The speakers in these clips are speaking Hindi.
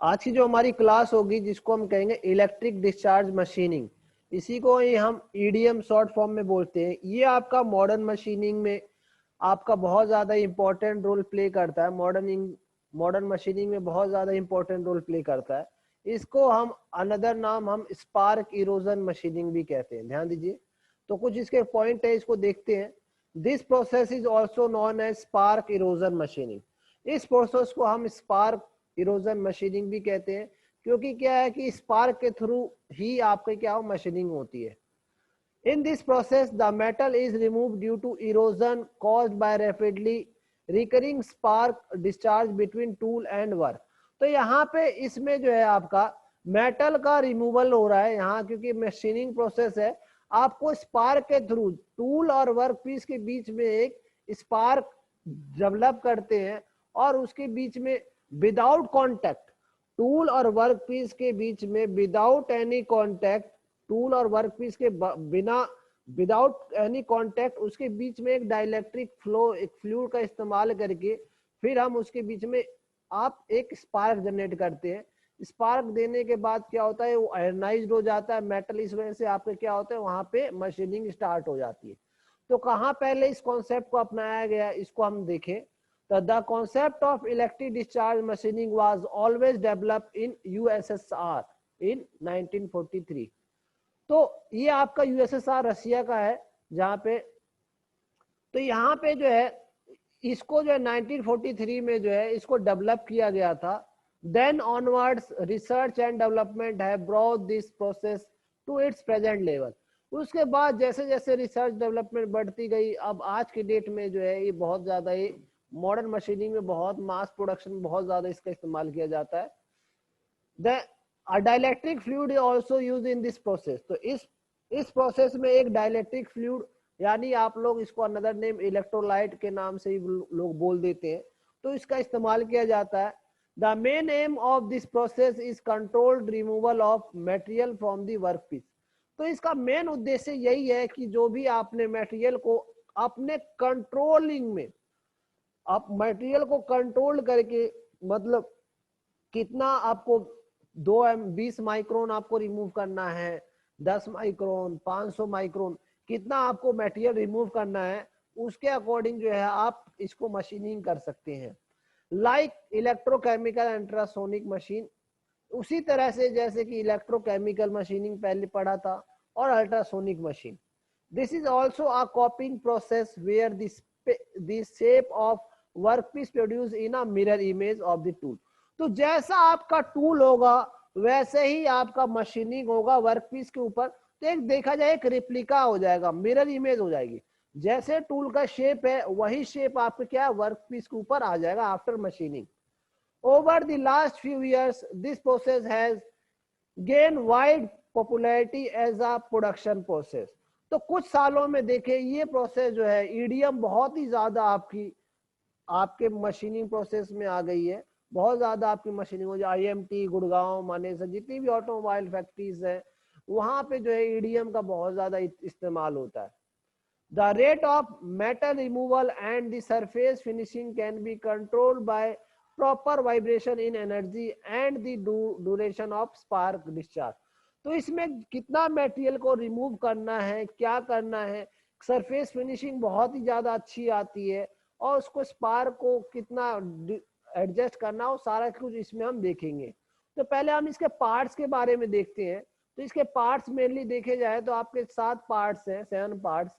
आज की जो हमारी क्लास होगी जिसको हम कहेंगे इलेक्ट्रिक डिस्चार्ज मशीनिंग, इसी को ही हम ईडीएम शॉर्ट फॉर्म में बोलते हैं। ये आपका मॉडर्न मशीनिंग में आपका बहुत ज्यादा इंपॉर्टेंट रोल प्ले करता है। मॉडर्न मशीनिंग में बहुत ज्यादा इंपॉर्टेंट रोल प्ले करता है। इसको हम अनदर नाम हम स्पार्क इरोजन मशीनिंग भी कहते हैं। ध्यान दीजिए, तो कुछ इसके पॉइंट है, इसको देखते हैं। This process is also known as spark erosion machining. इस प्रोसेस को हम स्पार्क इरोजन मशीनिंग भी कहते हैं, क्योंकि क्या है कि स्पार्क के थ्रू ही आपके क्या हो मशीनिंग होती है। In this process, the metal is removed due to erosion caused by rapidly recurring spark discharge between tool and work। तो यहाँ पे इसमें जो है आपका मेटल का रिमूवल हो रहा है यहाँ, क्योंकि मशीनिंग प्रोसेस है। आपको स्पार्क के थ्रू टूल और वर्क पीस के बीच में एक स्पार्क डेवलप करते हैं, और उसके बीच में विदाउट कॉन्टैक्ट, टूल और वर्क पीस के बीच में विदाउट एनी कॉन्टैक्ट, टूल और वर्क पीस के बिना विदाउट एनी कॉन्टैक्ट, उसके बीच में एक डाइलेक्ट्रिक फ्लो, एक फ्लूइड का इस्तेमाल करके फिर हम उसके बीच में आप एक स्पार्क जनरेट करते हैं। स्पार्क देने के बाद क्या होता है, वो आयनाइज्ड हो जाता है मेटल। इस वजह से आपके क्या होता है, वहां पे मशीनिंग स्टार्ट हो जाती है। तो कहाँ पहले इस कॉन्सेप्ट को अपनाया गया, इसको हम देखें तो the concept of electric discharge machining was always developed in USSR in 1943। तो ये आपका यूएसएसआर रसिया का है जहां पे, तो यहाँ पे जो है इसको जो है 1943 में जो है इसको डेवलप किया गया था। Then onwards research and development है brought this process to its present level. उसके बाद जैसे जैसे रिसर्च डेवलपमेंट बढ़ती गई, अब आज के डेट में जो है ये बहुत ज्यादा ये मॉडर्न मशीनिंग में बहुत मास प्रोडक्शन में बहुत ज्यादा इसका इस्तेमाल किया जाता है। A dielectric fluid is also used in this process। तो इस प्रोसेस में एक डाइलेक्ट्रिक फ्लूइड, यानी आप लोग इसको अनदर नेम इलेक्ट्रोलाइट के नाम से ही लोग बोल देते हैं, तो इसका इस्तेमाल किया जाता है। The main M of this process is controlled removal of material from the workpiece. तो इसका मेन उद्देश्य यही है कि जो भी आपने मटेरियल को अपने कंट्रोलिंग में, आप मटेरियल को कंट्रोल करके, मतलब कितना आपको 20 माइक्रोन आपको रिमूव करना है, 10 माइक्रोन, 500 माइक्रोन, कितना आपको मटेरियल रिमूव करना है, उसके अकॉर्डिंग जो है आप इसको मशीनिंग कर सकते हैं। लाइक इलेक्ट्रोकेमिकल अल्ट्रासोनिक मशीन, उसी तरह से जैसे कि इलेक्ट्रोकेमिकल मशीनिंग पहले पढ़ा था, और ultrasonic machine. This is also a copying process where the shape of workpiece produce in a mirror image of the tool. तो जैसा आपका टूल होगा वैसे ही आपका मशीनिंग होगा वर्कपीस के ऊपर। तो एक देखा जाए एक रिप्लिका हो जाएगा, मिरर इमेज हो जाएगी। जैसे टूल का शेप है वही शेप आपके क्या वर्कपीस के ऊपर आ जाएगा after machining. Over the last few years this process has gain wide popularity as a production process. तो कुछ सालों में देखे ये प्रोसेस जो है ईडीएम बहुत ही ज्यादा आपके मशीनिंग प्रोसेस में आ गई है। बहुत ज्यादा आपकी मशीनिंग हो जाए, आईएमटी, गुड़गांव, मानेसर, जितनी भी ऑटोमोबाइल फैक्ट्रीज है वहां पे जो है ईडीएम का बहुत ज्यादा इस्तेमाल होता है। The rate of metal removal and the surface finishing can be controlled by proper vibration in energy and the duration of spark discharge. तो इसमें कितना मटेरियल को रिमूव करना है, क्या करना है, सरफेस फिनिशिंग बहुत ही ज्यादा अच्छी आती है, और उसको स्पार्क को कितना एडजस्ट करना हो, सारा कुछ इसमें हम देखेंगे। तो पहले हम इसके पार्ट्स के बारे में देखते हैं। तो इसके पार्ट्स मेनली देखे जाए तो आपके 7 पार्ट्स हैं, 7 पार्ट्स।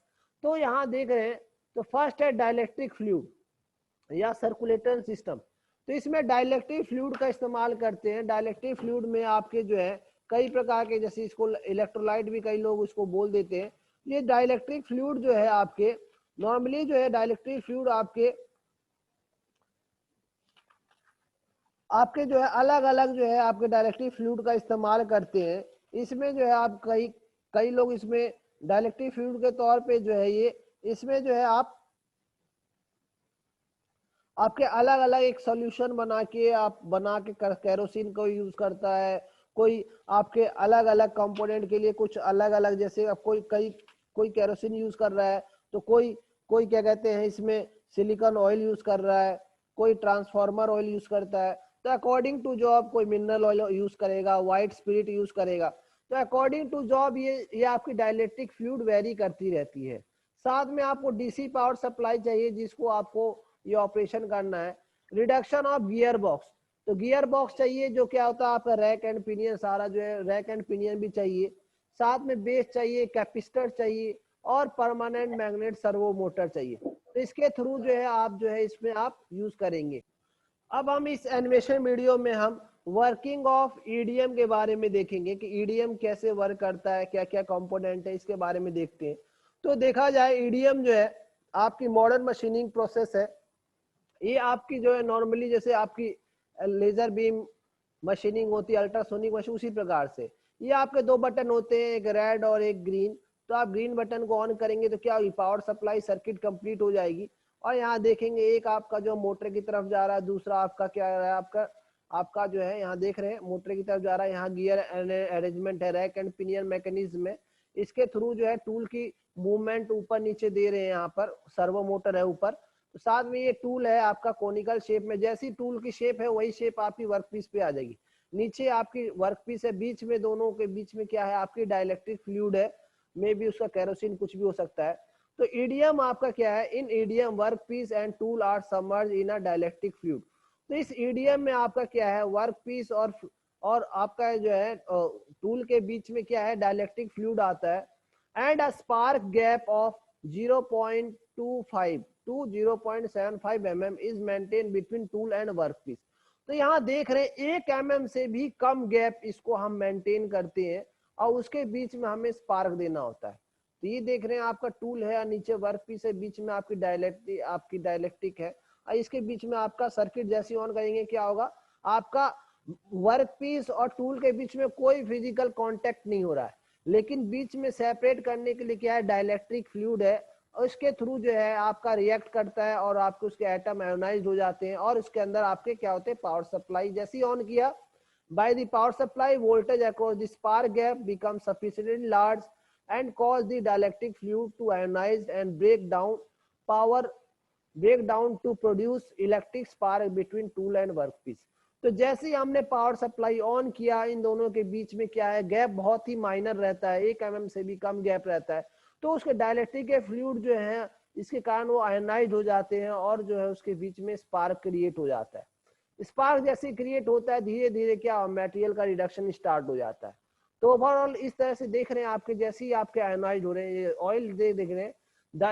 तो यहाँ देख रहे हैं, तो फर्स्ट है डाइलेक्ट्रिक फ्लूइड या सर्कुलेटर सिस्टम। तो इसमें डाइलेक्ट्रिक फ्लूइड का इस्तेमाल करते हैं। डाइलेक्ट्रिक फ्लूइड में आपके जो है कई प्रकार के, जैसे इसको इलेक्ट्रोलाइट भी कई लोग उसको बोल देते हैं। ये डाइलेक्ट्रिक फ्लूइड जो है आपके नॉर्मली जो है डाइलेक्ट्रिक फ्लूइड आपके जो है अलग अलग जो है आपके डाइलेक्ट्रिक फ्लूइड का इस्तेमाल करते हैं। इसमें जो है आप कई लोग इसमें डाइलेक्ट्रिक फ्लूइड के तौर पे जो है ये, इसमें जो है आपके अलग अलग एक सोल्यूशन बना के केरोसिन को यूज करता है। कोई आपके अलग अलग कंपोनेंट के लिए कुछ अलग अलग, जैसे अब कोई केरोसिन यूज कर रहा है, तो कोई क्या कहते हैं इसमें सिलिकॉन ऑयल यूज कर रहा है, कोई ट्रांसफार्मर ऑयल यूज करता है। तो अकॉर्डिंग टू जॉब कोई मिनरल ऑयल यूज करेगा, व्हाइट स्पिरिट यूज करेगा। तो अकॉर्डिंग टू जॉब ये आपकी डाइलेक्ट्रिक फ्लूइड वेरी करती रहती है। साथ में आपको डीसी पावर सप्लाई चाहिए जिसको आपको ये ऑपरेशन करना है। रिडक्शन ऑफ गियर बॉक्स, तो गियर बॉक्स चाहिए जो क्या होता है आपका रैक एंड पिनियन, सारा जो है रैक एंड पिनियन भी चाहिए। साथ में बेस चाहिए, कैपेसिटर चाहिए और परमानेंट मैग्नेट सर्वो मोटर चाहिए। तो इसके थ्रू जो है आप जो है इसमें आप यूज करेंगे। अब हम इस एनिमेशन वीडियो में हम वर्किंग ऑफ ईडीएम के बारे में देखेंगे कि ईडीएम कैसे वर्क करता है, क्या क्या कंपोनेंट है, इसके बारे में देखते हैं। तो देखा जाए ईडीएम जो है आपकी मॉडर्न मशीनिंग प्रोसेस है। ये आपकी जो है नॉर्मली जैसे आपकी लेजर बीम मशीनिंग होती है, अल्ट्रासोनिक मशीन, उसी प्रकार से ये आपके दो बटन होते हैं, एक रेड और एक ग्रीन। तो आप ग्रीन बटन को ऑन करेंगे तो क्या होगी, पावर सप्लाई सर्किट कंप्लीट हो जाएगी। और यहाँ देखेंगे एक आपका जो मोटर की तरफ जा रहा है, दूसरा आपका क्या है, आपका आपका जो है यहाँ देख रहे हैं मोटर की तरफ जा रहा है। यहाँ गियर अरेंजमेंट है, रैक एंड पिनियन मैकेनिज्म है। इसके थ्रू जो है टूल की मूवमेंट ऊपर नीचे दे रहे हैं, यहाँ पर सर्वो मोटर है ऊपर। तो साथ में ये टूल है आपका कोनिकल शेप में, जैसी टूल की शेप है वही शेप आपकी वर्कपीस पे आ जाएगी। नीचे आपकी वर्कपीस है, बीच में दोनों के बीच में क्या है आपकी डाइलेक्ट्रिक फ्लूइड है, मे भी उसका केरोसिन कुछ भी हो सकता है। तो ईडीएम आपका क्या है, in EDM workpiece and tool are submerge in a dielectric fluid. तो इस ईडीएम में आपका क्या है, वर्कपीस और आपका जो है टूल के बीच में क्या है डाइलेक्ट्रिक फ्लूइड आता है। And a spark gap of 0.25 to 0.75 mm is maintained between tool and workpiece. तो यहाँ देख रहे हैं 1 mm से भी कम गैप इसको हम मेंटेन करते हैं और उसके बीच में हमें स्पार्क देना होता है। तो ये देख रहे हैं आपका टूल है और नीचे वर्कपीस है, बीच में आपकी डाइलेक्ट्रिक है और इसके बीच में आपका सर्किट जैसे ऑन करेंगे क्या होगा, आपका वर्कपीस और टूल के बीच में कोई फिजिकल कांटेक्ट नहीं हो रहा है, लेकिन बीच में सेपरेट करने के लिए क्या है डाइलेक्ट्रिक फ्लूइड है और इसके थ्रू जो है आपका रिएक्ट करता है और आपके उसके एटम आयोनाइज्ड हो जाते हैं और उसके अंदर आपके क्या होते हैं पावर सप्लाई जैसे ही ऑन किया by the power supply voltage across the spark gap becomes sufficiently large and cause the dielectric fluid to ionize and break down to produce electric spark between tool and workpiece। तो जैसे ही हमने पावर सप्लाई ऑन किया, इन दोनों के बीच में क्या है गैप बहुत ही माइनर रहता है, 1 mm से भी कम गैप रहता है। तो उसके डाइलेक्ट्रिक के फ्लूइड जो है इसके कारण वो आयनाइज हो जाते हैं और जो है उसके बीच में स्पार्क क्रिएट हो जाता है। स्पार्क जैसे क्रिएट होता है धीरे धीरे क्या मटेरियल का रिडक्शन स्टार्ट हो जाता है। तो ओवरऑल इस तरह से देख रहे हैं आपके जैसे ही आपके आयनाइज हो रहे हैं, ये ऑयल देख रहे हैं,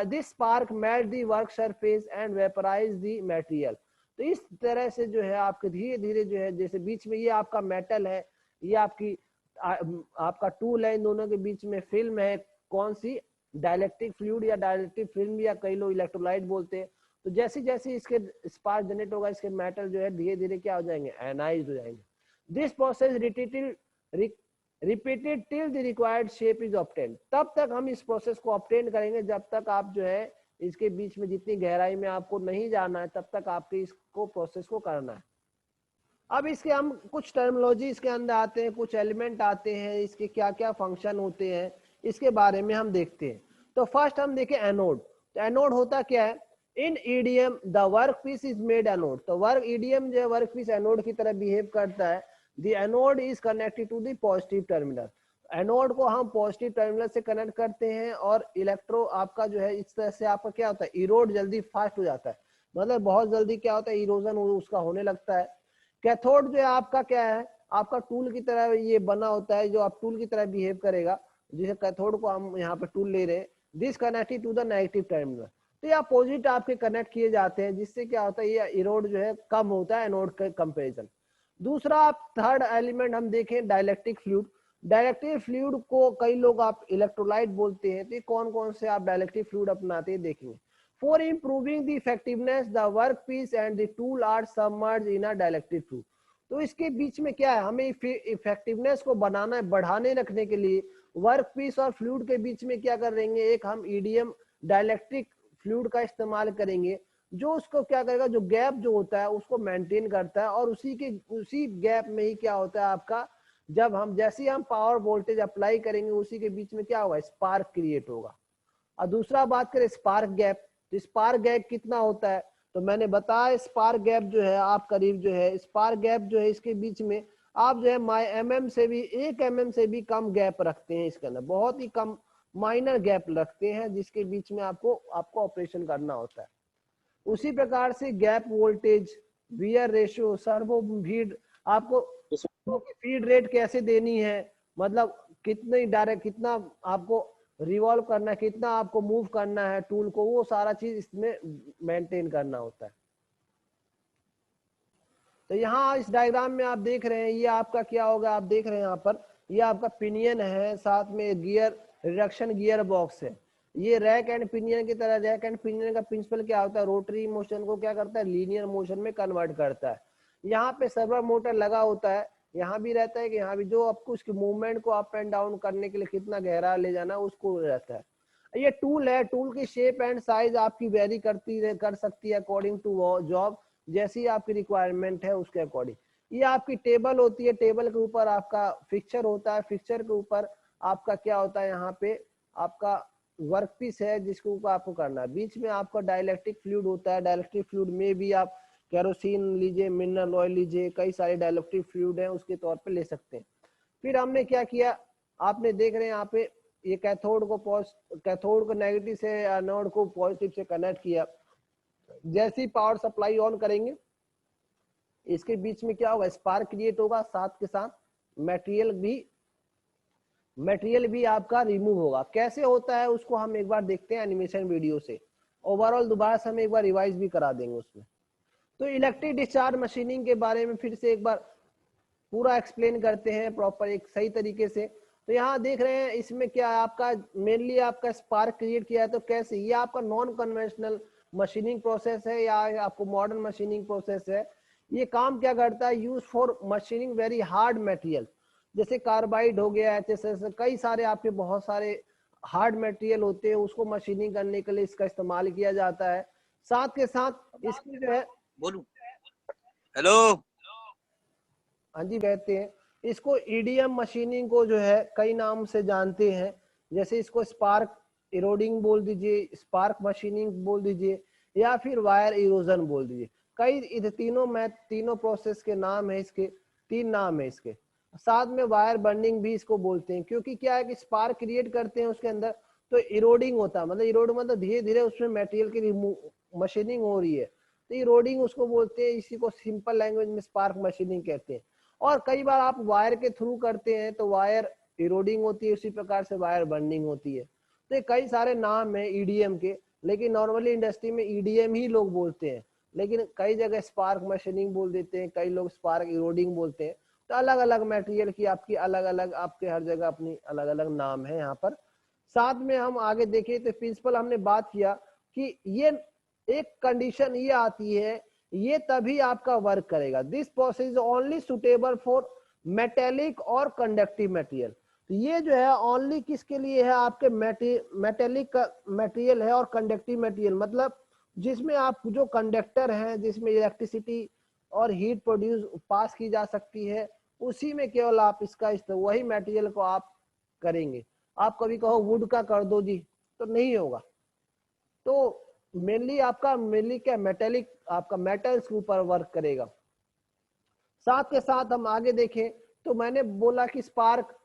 this spark melt the work surface and vaporise the material. तो इस तरह से जो है आपके धीरे धीरे जो है जैसे बीच में ये आपका मेटल है, ये आपका टूल है, इन दोनों के बीच में फिल्म है, कौन सी डाइलेक्ट्रिक फ्लूइड या डाइलेक्ट्रिक फिल्म या कई लोग इलेक्ट्रोलाइट बोलते हैं। तो जैसे जैसे इसके स्पार्क जनरेट होगा इसके मेटल जो है धीरे धीरे क्या हो जाएंगे आयनाइज्ड हो जाएंगे। This process repeated till the required shape is obtained. तब तक हम इस प्रोसेस को ऑब्टेन करेंगे जब तक आप जो है इसके बीच में जितनी गहराई में आपको नहीं जाना है तब तक आपके इसको प्रोसेस को करना है। अब इसके हम कुछ टर्मिनोलॉजी इसके अंदर आते हैं, कुछ एलिमेंट आते हैं, इसके क्या क्या फंक्शन होते हैं इसके बारे में हम देखते हैं। तो फर्स्ट हम देखें एनोड। तो एनोड होता क्या है, in EDM the workpiece is made anode. तो वर्क ईडीएम जो वर्कपीस एनोड की तरह बिहेव करता है। The anode is connected to the positive terminal. Anode को हम पॉजिटिव टर्मिनल से कनेक्ट करते हैं और इलेक्ट्रो आपका जो है इस तरह से आपका क्या होता है इरोड जल्दी फास्ट हो जाता है, मतलब बहुत जल्दी क्या होता है इरोजन उसका होने लगता है। कैथोड जो है आपका क्या है, आपका टूल की तरह ये बना होता है जो आप टूल की तरह बिहेव करेगा, जिसे कैथोड को हम यहाँ पे टूल ले रहे हैं। This connected to the negative terminal. तो ये अपोजिट आपके कनेक्ट किए जाते हैं जिससे क्या होता है ये इरोड जो है कम होता है एनोड के कंपेरिजन। दूसरा आप थर्ड एलिमेंट हम देखें डाइलेक्ट्रिक फ्लूइड। डाइलेक्ट्रिक फ्लूइड को कई लोग आप इलेक्ट्रोलाइट बोलते हैं। तो कौन कौन से आप डाइलेक्ट्रिक फ्लूइड अपनाते हैं देखेंगे। For improving the effectiveness, the workpiece and the tool are submerged in a dielectric fluid। तो इसके बीच में क्या है, हमें इफेक्टिवनेस को बनाना है, बढ़ाने रखने के लिए वर्कपीस और फ्लूइड के बीच में क्या करेंगे, एक हम ईडीएम डाइलेक्ट्रिक फ्लूइड का इस्तेमाल करेंगे जो उसको क्या करेगा, जो गैप जो होता है उसको मेंटेन करता है और उसी गैप में ही क्या होता है आपका, जब हम जैसे हम पावर वोल्टेज अप्लाई करेंगे उसी के बीच में क्या होगा स्पार्क क्रिएट होगा। और दूसरा बात करें स्पार्क गैप, तो स्पार्क गैप कितना होता है, तो मैंने बताया स्पार्क गैप जो है आप करीब जो है स्पार्क गैप जो है इसके बीच में आप जो है mm से भी 1 mm से भी कम गैप रखते हैं, इसके अंदर बहुत ही कम माइनर गैप रखते हैं जिसके बीच में आपको ऑपरेशन करना होता है। उसी प्रकार से gap voltage, wear ratio, servo feed, आपको फीड रेट कैसे देनी है, मतलब कितनी डायरेक्ट, कितना आपको रिवॉल्व करना है, कितना आपको मूव करना है टूल को, वो सारा चीज इसमें मेंटेन करना होता है। तो यहाँ इस डायग्राम में आप देख रहे हैं ये आपका क्या होगा, आप देख रहे हैं यहाँ पर ये आपका पिनियन है, साथ में गियर रिडक्शन गियर बॉक्स है। ये रैक एंड पिनियन की तरह, रैक एंड पिनियन का प्रिंसिपल क्या होता है, रोटरी मोशन को क्या करता है, लीनियर मोशन में कन्वर्ट करता है। यहाँ पे सर्वर मोटर लगा होता है, यहाँ भी रहता है कि यहाँ भी जो आपको उसकी मूवमेंट को अप एंड डाउन करने के लिए कितना गहरा ले जाना उसको रहता है। ये टूल है, टूल की शेप एंड साइज आपकी वेरी कर सकती है अकॉर्डिंग टू जॉब, जैसी आपकी रिक्वायरमेंट है उसके अकॉर्डिंग। ये आपकी टेबल होती है, टेबल के ऊपर आपका फिक्चर होता है, फिक्चर के ऊपर आपका क्या होता है, यहाँ पे आपका वर्क पीस है जिसको ऊपर आपको करना है। बीच में आपका डाइलेक्ट्रिक फ्लूइड होता है, डाइलेक्ट्रिक फ्लूइड में भी आप केरोसिन लीजिए, मिनरल ऑयल लीजिए, कई सारे डाइलेक्ट्रिक फ्लूइड है उसके तौर पे ले सकते हैं। फिर हमने क्या किया, आपने देख रहे हैं यहाँ पे ये कैथोड को नेगेटिव से एनोड को पॉजिटिव से कनेक्ट किया। जैसी पावर सप्लाई ऑन करेंगे इसके बीच में क्या होगा, स्पार्क क्रिएट होगा, साथ के साथ मटेरियल भी आपका रिमूव होगा। कैसे होता है उसको हम एक बार देखते हैं एनिमेशन वीडियो से, ओवरऑल दोबारा से हम एक बार रिवाइज भी करा देंगे उसमें। तो इलेक्ट्रिक डिस्चार्ज मशीनिंग के बारे में फिर से एक बार पूरा एक्सप्लेन करते हैं प्रॉपर एक सही तरीके से। तो यहाँ देख रहे हैं इसमें क्या है, आपका मेनली आपका स्पार्क क्रिएट किया है, तो कैसे, ये आपका नॉन कन्वेंशनल मशीनिंग प्रोसेस है या आपको मॉडर्न मशीनिंग प्रोसेस है। ये काम क्या करता है, use for machining very hard material, जैसे कार्बाइड हो गया, HSS, कई सारे आपके बहुत सारे हार्ड मटेरियल होते हैं, उसको मशीनिंग करने के लिए इसका इस्तेमाल किया जाता है। साथ के साथ इसकी जो है, बोलूं, हेलो, हाँ जी, कहते हैं इसको ईडीएम मशीनिंग को जो है कई नाम से जानते हैं, जैसे इसको स्पार्क इरोडिंग बोल दीजिए, स्पार्क मशीनिंग बोल दीजिए, या फिर वायर इरोजन बोल दीजिए। कई तीनों प्रोसेस के नाम है, इसके 3 नाम है इसके। साथ में वायर बर्निंग भी इसको बोलते हैं, क्योंकि क्या है कि स्पार्क क्रिएट करते हैं उसके अंदर, तो इरोडिंग होता है, मतलब इरोड मतलब धीरे धीरे उसमें मटेरियल की मशीनिंग हो रही है, तो इरोडिंग उसको बोलते हैं। इसी को सिंपल लैंग्वेज में स्पार्क मशीनिंग कहते हैं। और कई बार आप वायर के थ्रू करते हैं तो वायर इरोडिंग होती है, उसी प्रकार से वायर बर्निंग होती है। तो कई सारे नाम है ईडीएम के, लेकिन नॉर्मली इंडस्ट्री में ईडीएम ही लोग बोलते हैं, लेकिन कई जगह स्पार्क मशीनिंग बोल देते हैं, कई लोग स्पार्क इरोडिंग बोलते हैं। तो अलग अलग मटेरियल की आपकी अलग अलग, आपके हर जगह अपनी अलग अलग नाम है यहाँ पर। साथ में हम आगे देखें तो प्रिंसिपल हमने बात किया कि ये एक कंडीशन ये आती है, ये तभी आपका वर्क करेगा, this process is only suitable for metallic और कंडक्टिव मटेरियल। तो ये जो है ओनली किसके लिए है, आपके मेटेलिक मटेरियल है और कंडक्टिव मटेरियल, मतलब जिसमें आप जो कंडक्टर हैं, जिसमें इलेक्ट्रिसिटी और हीट प्रोड्यूस पास की जा सकती है, उसी में केवल आप इसका वही मटेरियल को आप करेंगे। आप कभी कहो वुड का कर दो जी, तो नहीं होगा। तो मेनली क्या, मेटेलिक आपका मेटल्स के ऊपर वर्क करेगा। साथ के साथ हम आगे देखें तो मैंने बोला कि स्पार्क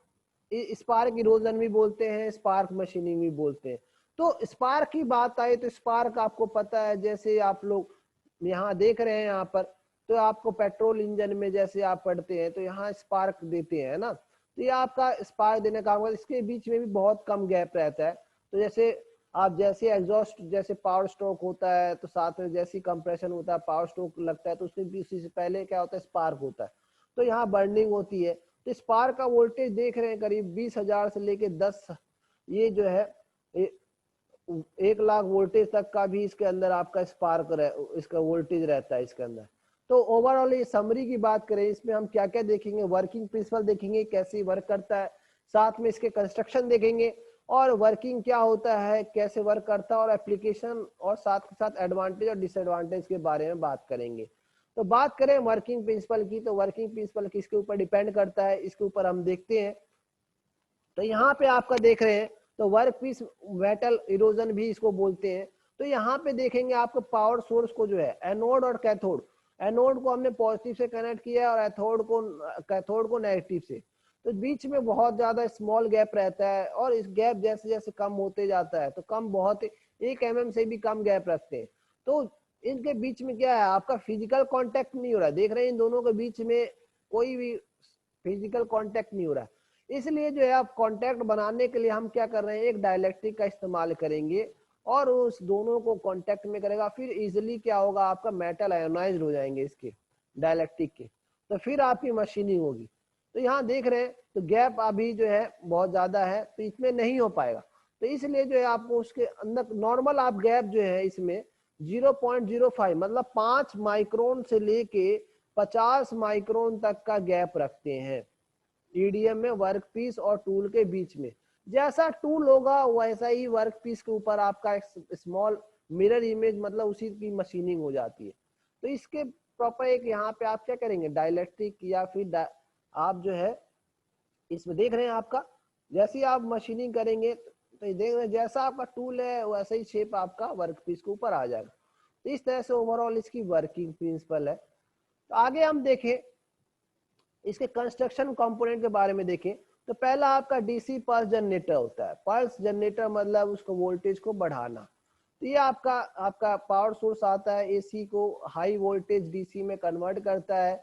इरोजन भी बोलते हैं, स्पार्क मशीनिंग भी बोलते हैं। तो स्पार्क की बात आई तो स्पार्क आपको पता है, जैसे आप लोग यहाँ देख रहे हैं यहाँ पर, तो आपको पेट्रोल इंजन में जैसे आप पढ़ते हैं तो यहाँ स्पार्क देते हैं ना, तो ये आपका स्पार्क देने का मतलब इसके बीच में भी बहुत कम गैप रहता है। तो जैसे आप जैसे एग्जॉस्ट, जैसे पावर स्ट्रोक होता है, तो साथ में जैसी कंप्रेशन होता है, पावर स्ट्रोक लगता है, तो उसके बीच से पहले क्या होता है, स्पार्क होता है, तो यहाँ बर्निंग होती है। तो स्पार्क का वोल्टेज देख रहे हैं करीब 20,000 से लेके 10, ये जो है 1 लाख वोल्टेज तक का भी इसके अंदर आपका इसका वोल्टेज रहता है इसके अंदर। तो ओवरऑल ये समरी की बात करें, इसमें हम क्या क्या देखेंगे, वर्किंग प्रिंसिपल देखेंगे कैसे वर्क करता है, साथ में इसके कंस्ट्रक्शन देखेंगे, और वर्किंग क्या होता है, कैसे वर्क करता है, और एप्लीकेशन, और साथ के साथ एडवांटेज और डिसएडवांटेज के बारे में बात करेंगे। तो बात करें वर्किंग प्रिंसिपल की, तो वर्किंग प्रिंसिपल किसके ऊपर डिपेंड करता है, इसके ऊपर हम देखते हैं। तो यहाँ पे आपका देख रहे हैं, तो वर्क पीस मेटल इरोजन भी इसको बोलते हैं। तो यहाँ पे देखेंगे आपको पावर सोर्स को जो है एनोड और कैथोड, एनोड को हमने पॉजिटिव से कनेक्ट किया और कैथोड को नेगेटिव से, तो बीच में बहुत ज्यादा स्मॉल गैप रहता है और इस गैप जैसे जैसे कम होते जाता है तो कम बहुत 1 mm से भी कम गैप रखते हैं। तो इनके बीच में क्या है, आपका फिजिकल कांटेक्ट नहीं हो रहा, देख रहे हैं इन दोनों के बीच में कोई भी फिजिकल कांटेक्ट नहीं हो रहा, इसलिए जो है आप कांटेक्ट बनाने के लिए हम क्या कर रहे हैं, एक डाइलेक्ट्रिक का इस्तेमाल करेंगे और उस दोनों को कांटेक्ट में करेगा, फिर इजिली क्या होगा, आपका मेटल आयोनाइज्ड हो जाएंगे इसके डाइलेक्ट्रिक के, तो फिर आपकी मशीनिंग होगी। तो यहाँ देख रहे हैं तो गैप अभी जो है बहुत ज्यादा है तो इसमें नहीं हो पाएगा, तो इसलिए जो है आपको उसके अंदर नॉर्मल आप गैप जो है इसमें 0.05 मतलब 5 माइक्रोन से लेके 50 माइक्रोन तक का गैप रखते हैं ईडीएम में वर्कपीस और टूल के बीच में। जैसा टूल होगा वैसा ही वर्कपीस के ऊपर आपका एक स्मॉल मिरर इमेज मतलब उसी की मशीनिंग हो जाती है। तो इसके प्रॉपर एक यहाँ पे आप क्या करेंगे, डाइलेक्ट्रिक या फिर आप जो है इसमें देख रहे हैं आपका जैसे ही आप मशीनिंग करेंगे तो देख रहे हैं जैसा आपका टूल है वैसा ही शेप आपका वर्कपीस के ऊपर आ जाएगा। तो इस तरह से ओवरऑल इसकी वर्किंग प्रिंसिपल है। तो आगे हम देखें इसके कंस्ट्रक्शन कंपोनेंट के बारे में देखें तो पहला आपका डीसी पल्स जनरेटर होता है। पल्स जनरेटर मतलब उसको वोल्टेज को बढ़ाना, तो ये आपका पावर सोर्स आता है, एसी को हाई वोल्टेज डीसी में कन्वर्ट करता है,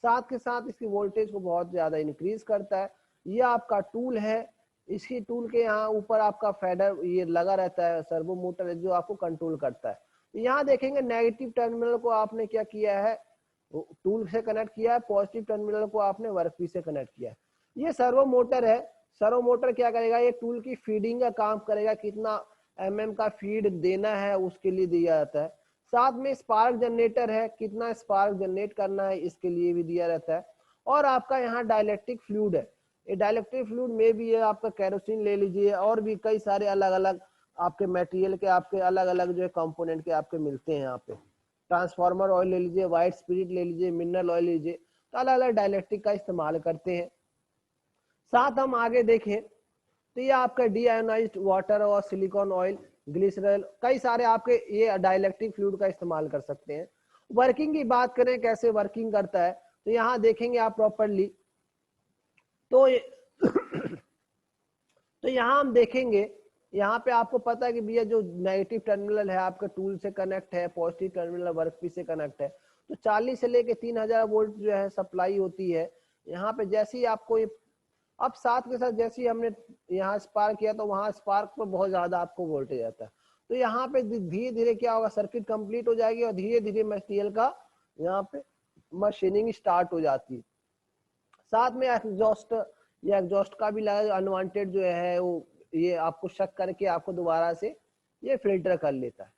साथ के साथ इसकी वोल्टेज को बहुत ज्यादा इंक्रीज करता है। ये आपका टूल है, इसी टूल के यहाँ ऊपर आपका फेडर ये लगा रहता है, सर्वो मोटर है जो आपको कंट्रोल करता है। यहाँ देखेंगे नेगेटिव टर्मिनल को आपने क्या किया है, टूल से कनेक्ट किया है, पॉजिटिव टर्मिनल को आपने वर्कपीस से कनेक्ट किया है। ये सर्वो मोटर है, सर्वो मोटर क्या करेगा, ये टूल की फीडिंग का काम करेगा, कितना का फीड देना है उसके लिए दिया जाता है। साथ में स्पार्क जनरेटर है, कितना स्पार्क जनरेट करना है इसके लिए भी दिया रहता है। और आपका यहाँ डाइलेक्ट्रिक फ्लूइड है, ये डाइलेक्ट्रिक फ्लूइड में भी है आपका केरोसिन ले लीजिए और भी कई सारे अलग अलग आपके मटेरियल के आपके अलग अलग जो है कंपोनेंट के आपके मिलते हैं यहाँ पे। ट्रांसफार्मर ऑयल ले लीजिए, व्हाइट स्पिरिट ले लीजिए, मिनरल ऑयल लीजिए, तो अलग अलग डाइलेक्ट्रिक का इस्तेमाल करते हैं। साथ हम आगे देखें तो ये आपका डीआयोनाइज्ड वाटर और सिलिकॉन ऑयल, ग्लिसरॉल, कई सारे आपके ये डाइलेक्ट्रिक फ्लूइड का इस्तेमाल कर सकते हैं। वर्किंग की बात करें कैसे वर्किंग करता है तो यहाँ देखेंगे आप प्रॉपरली तो तो यहाँ हम देखेंगे, यहाँ पे आपको पता है कि भैया जो नेगेटिव टर्मिनल है आपका टूल से कनेक्ट है, पॉजिटिव टर्मिनल वर्कपीस से कनेक्ट है, तो 40 से लेके 3000 वोल्ट जो है सप्लाई होती है यहाँ पे। जैसे ही आपको अब साथ के साथ जैसे ही हमने यहाँ स्पार्क किया तो वहां स्पार्क पर बहुत ज्यादा आपको वोल्टेज आता है, तो यहाँ पे धीरे धीरे क्या होगा, सर्किट कंप्लीट हो जाएगी और धीरे धीरे मटेरियल का यहाँ पे मशीनिंग स्टार्ट हो जाती है। साथ में एग्जॉस्ट या एग्जॉस्ट का भी लगा, अनवांटेड जो है वो ये आपको शक करके आपको दोबारा से ये फिल्टर कर लेता है।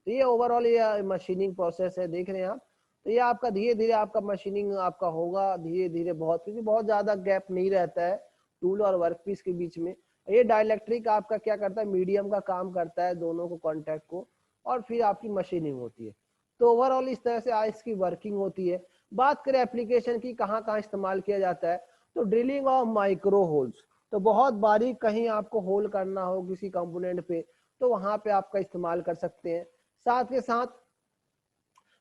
तो ये ओवरऑल ये मशीनिंग प्रोसेस है, देख रहे हैं आप। तो ये आपका धीरे धीरे आपका मशीनिंग आपका होगा धीरे धीरे बहुत, क्योंकि बहुत ज्यादा गैप नहीं रहता है टूल और वर्कपीस के बीच में। ये डाइलेक्ट्रिक आपका क्या करता है, मीडियम का काम करता है दोनों को कॉन्टेक्ट को, और फिर आपकी मशीनिंग होती है। तो ओवरऑल इस तरह से आज इसकी वर्किंग होती है। बात करें एप्लीकेशन की कहाँ कहाँ इस्तेमाल किया जाता है, तो ड्रिलिंग ऑफ माइक्रो होल्स, तो बहुत बारीक कहीं आपको होल करना हो किसी कंपोनेंट पे तो वहां पे आपका इस्तेमाल कर सकते हैं। साथ के साथ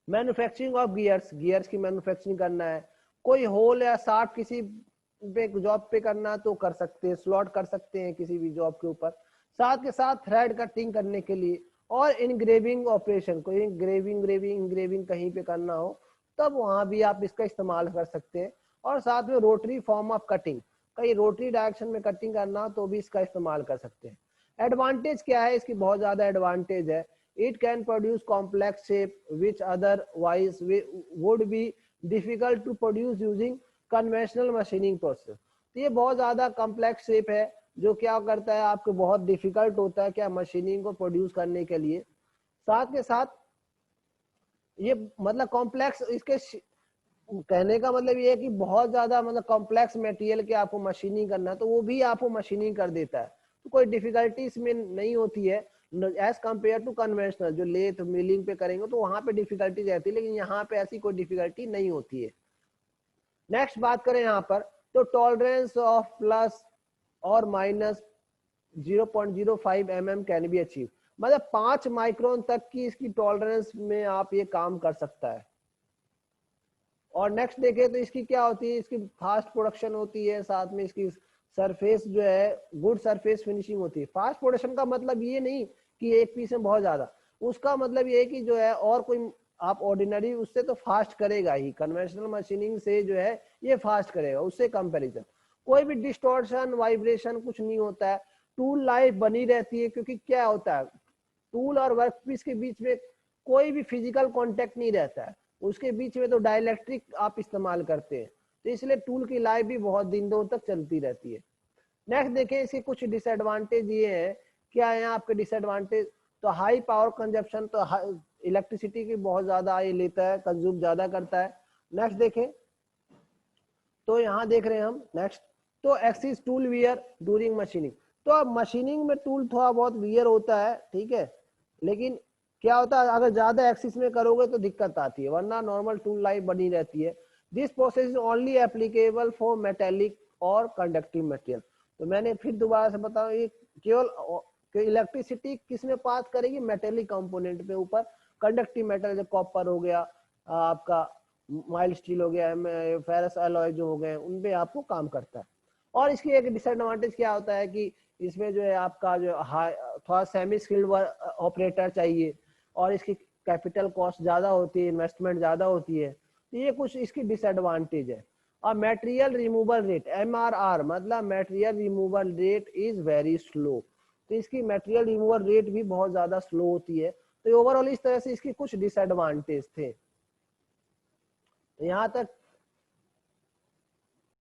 मैन्युफैक्चरिंग ऑफ गियर्स की मैन्युफैक्चरिंग करना है, कोई होल या शाफ्ट किसी पे जॉब पे करना तो कर सकते हैं, स्लॉट कर सकते हैं किसी भी जॉब के ऊपर। साथ के साथ थ्रेड कटिंग करने के लिए और इनग्रेविंग ऑपरेशन, कोई इंग्रेविंग कहीं पे करना हो तब वहां भी आप इसका इस्तेमाल कर सकते हैं। और साथ में रोटरी फॉर्म ऑफ कटिंग, कहीं रोटरी डायरेक्शन में कटिंग करना तो भी इसका इस्तेमाल कर सकते हैं। एडवांटेज क्या है इसकी, बहुत ज्यादा एडवांटेज है। It can produce complex shape which otherwise would be difficult to produce using conventional machining process। तो ये बहुत ज्यादा कॉम्प्लेक्स शेप है जो क्या करता है आपको बहुत डिफिकल्ट होता है क्या मशीनिंग को प्रोड्यूस करने के लिए। साथ के साथ ये मतलब कॉम्प्लेक्स, इसके कहने का मतलब ये है कि बहुत ज्यादा मतलब कॉम्प्लेक्स मटेरियल के आपको मशीनिंग करना है तो वो भी आपको मशीनिंग कर देता है, तो कोई डिफिकल्टी इसमें नहीं होती है एज कम्पेयर टू कन्वेंशनल। जो लेथ मिलिंग पे करेंगे तो वहां पे डिफिकल्टी रहती है, लेकिन यहाँ पे ऐसी कोई डिफिकल्टी नहीं होती है। नेक्स्ट बात करें यहाँ पर तो टॉलरेंस ऑफ प्लस और minus 0.05 mm can be achieve, मतलब 5 माइक्रोन तक की इसकी टॉलरेंस में आप ये काम कर सकता है। और नेक्स्ट देखें तो इसकी क्या होती है, इसकी फास्ट प्रोडक्शन होती है, साथ में इसकी सरफेस जो है गुड सरफेस फिनिशिंग होती है। फास्ट प्रोडक्शन का मतलब ये नहीं कि एक पीस में बहुत ज्यादा, उसका मतलब ये है कि जो है और कोई आप ऑर्डिनरी उससे तो फास्ट करेगा ही, कन्वेंशनल मशीनिंग से जो है ये फास्ट करेगा उससे कंपैरिजन। कोई भी डिस्टॉर्शन वाइब्रेशन कुछ नहीं होता है, टूल लाइफ बनी रहती है, क्योंकि क्या होता है टूल और वर्कपीस के बीच में कोई भी फिजिकल कांटेक्ट नहीं रहता है, उसके बीच में तो डाइलेक्ट्रिक आप इस्तेमाल करते हैं, तो इसलिए टूल की लाइफ भी बहुत दिनों तक चलती रहती है। नेक्स्ट देखें इसके कुछ डिसएडवांटेज ये है, क्या है आपके डिसएडवांटेज, तो हाई पावर कंजप्शन, तो इलेक्ट्रिसिटी की बहुत ज्यादा ये लेता है, कंज्यूम ज्यादा करता है। नेक्स्ट देखें तो यहाँ देख रहे हैं हम नेक्स्ट, तो axis tool wear during machining, तो अब मशीनिंग में टूल थोड़ा बहुत वियर होता है, ठीक है, लेकिन क्या होता है अगर ज्यादा एक्सिस में करोगे तो दिक्कत आती है, वरना नॉर्मल टूल लाइफ बनी रहती है। This process is only applicable for metallic और कंडक्टिव मटेरियल। तो मैंने फिर दोबारा से बताऊं, ये केवल इलेक्ट्रिसिटी किस में पास करेगी, मेटेलिक कंपोनेंट पे ऊपर, कंडक्टिव मेटल जो कॉपर हो गया, आपका माइल्ड स्टील हो गया, फेरस अलॉय जो हो गए, उनपे आपको काम करता है। और इसकी एक डिसएडवांटेज क्या होता है कि इसमें जो है आपका जो थोड़ा सेमी स्किल्ड ऑपरेटर चाहिए, और इसकी कैपिटल कॉस्ट ज्यादा होती है, इन्वेस्टमेंट ज्यादा होती है, तो ये कुछ इसकी डिसएडवांटेज है। और मटेरियल रिमूवल रेट MRR मतलब material removal rate is very slow, तो इसकी मटेरियल रिमूवल रेट भी बहुत ज्यादा स्लो होती है। तो ओवरऑल इस तरह से इसकी कुछ डिसएडवांटेज थे। तो यहाँ तक